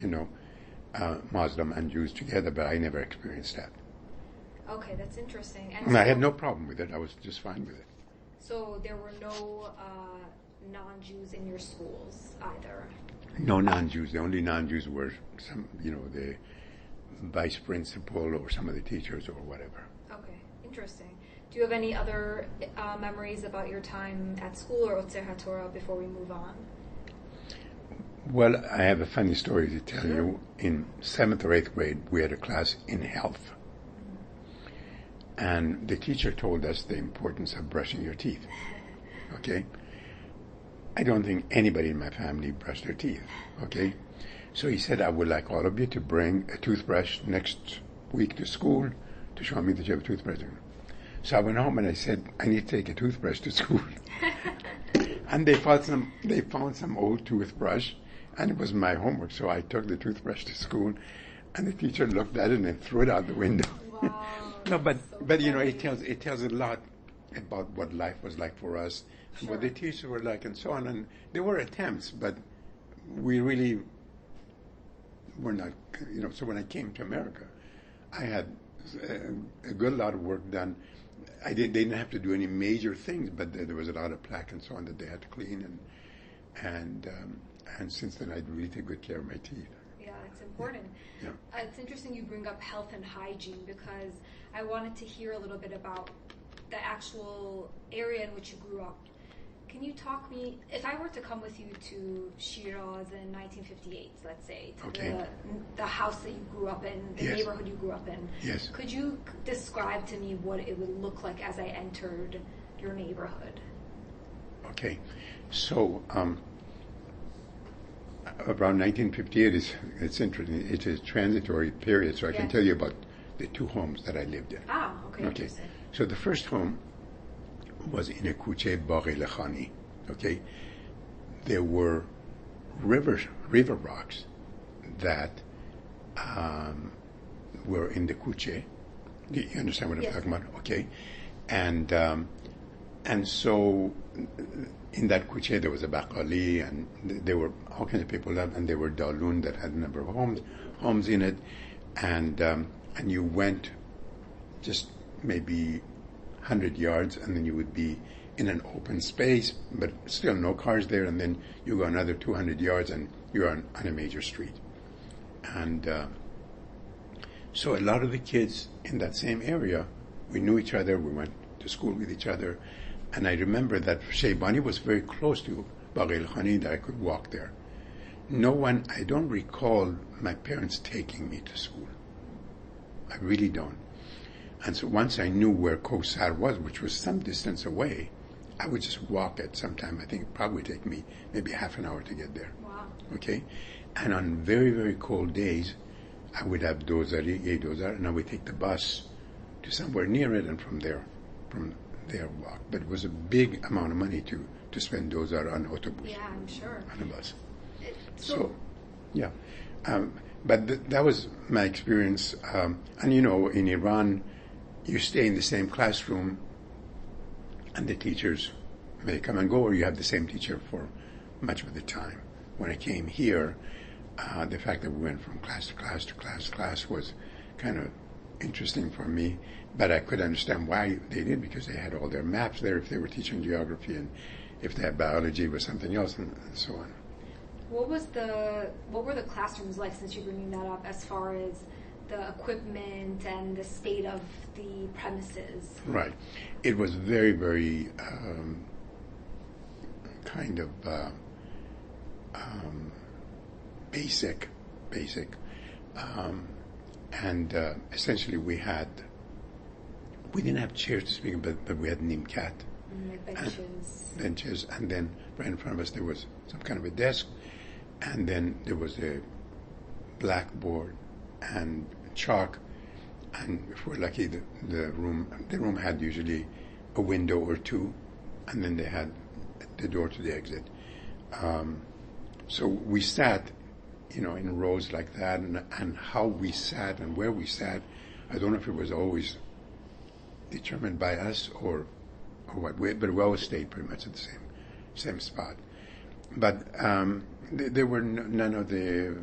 you know, Muslim and Jews together, but I never experienced that. Okay, that's interesting. And I had no problem with it. I was just fine with it. So there were no non-Jews in your schools either? No non-Jews. The only non-Jews were some, the vice principal or some of the teachers or whatever. Okay, interesting. Do you have any other memories about your time at school or Otzei HaTorah before we move on? Well, I have a funny story to tell you. In 7th or 8th grade, we had a class in health. And the teacher told us the importance of brushing your teeth. Okay? I don't think anybody in my family brushed their teeth. Okay? So he said, I would like all of you to bring a toothbrush next week to school to show me that you have a toothbrush. So I went home and I said, I need to take a toothbrush to school. And they found some old toothbrush, and it was my homework. So I took the toothbrush to school, and the teacher looked at it and threw it out the window. Wow. No, but it tells a lot about what life was like for us, Sure. what the teachers were like, and so on. And there were attempts, but we really were not. So when I came to America, I had a good lot of work done. They didn't have to do any major things, but there was a lot of plaque and so on that they had to clean, and since then I'd really take good care of my teeth. Yeah, it's important. Yeah. It's interesting you bring up health and hygiene because I wanted to hear a little bit about the actual area in which you grew up. Can you talk me, if I were to come with you to Shiraz in 1958, let's say, to Okay. the house that you grew up in, the Yes. neighborhood you grew up in, Yes. could you describe to me what it would look like as I entered your neighborhood? Okay, so around 1958 it's interesting. It's a transitory period, so I can Yes. tell you about the two homes that I lived in. Ah, okay, interesting. So the first home was in a kuche Baghi Lakhani. Okay, there were river rocks that were in the kuche. You understand what I'm Yes. talking about? Okay, and so in that kuche there was a Baqali, and there were all kinds of people that, and there were Dalun that had a number of homes in it, and you went just maybe 100 yards, and then you would be in an open space, but still no cars there, and then you go another 200 yards, and you're on a major street. And so a lot of the kids in that same area, we knew each other, we went to school with each other, and I remember that Shaybani was very close to Baghi Khani, that I could walk there. I don't recall my parents taking me to school. I really don't. And so once I knew where Kosar was, which was some distance away, I would just walk it sometime. I think it probably take me maybe half an hour to get there. Wow. Okay? And on very, very cold days, I would have dozar, and I would take the bus to somewhere near it, and from there walk. But it was a big amount of money to spend dozar on autobus. Yeah, I'm sure. On a bus. So Yeah. But that was my experience. And in Iran, you stay in the same classroom, and the teachers may come and go, or you have the same teacher for much of the time. When I came here, the fact that we went from class to class to class to class was kind of interesting for me, but I could understand why they did, because they had all their maps there if they were teaching geography, and if they had biology was something else, and so on. what were the classrooms like, since you're bringing that up, as far as the equipment and the state of the premises? Right. It was very, very kind of basic. And essentially we didn't have chairs to speak of, but we had nimkat. Like Benches. And then right in front of us there was some kind of a desk, and then there was a blackboard and chalk, and if we're lucky, the room had usually a window or two, and then they had the door to the exit. So we sat, in rows like that, and how we sat and where we sat, I don't know if it was always determined by us or what, but we always stayed pretty much at the same spot. But There were none of the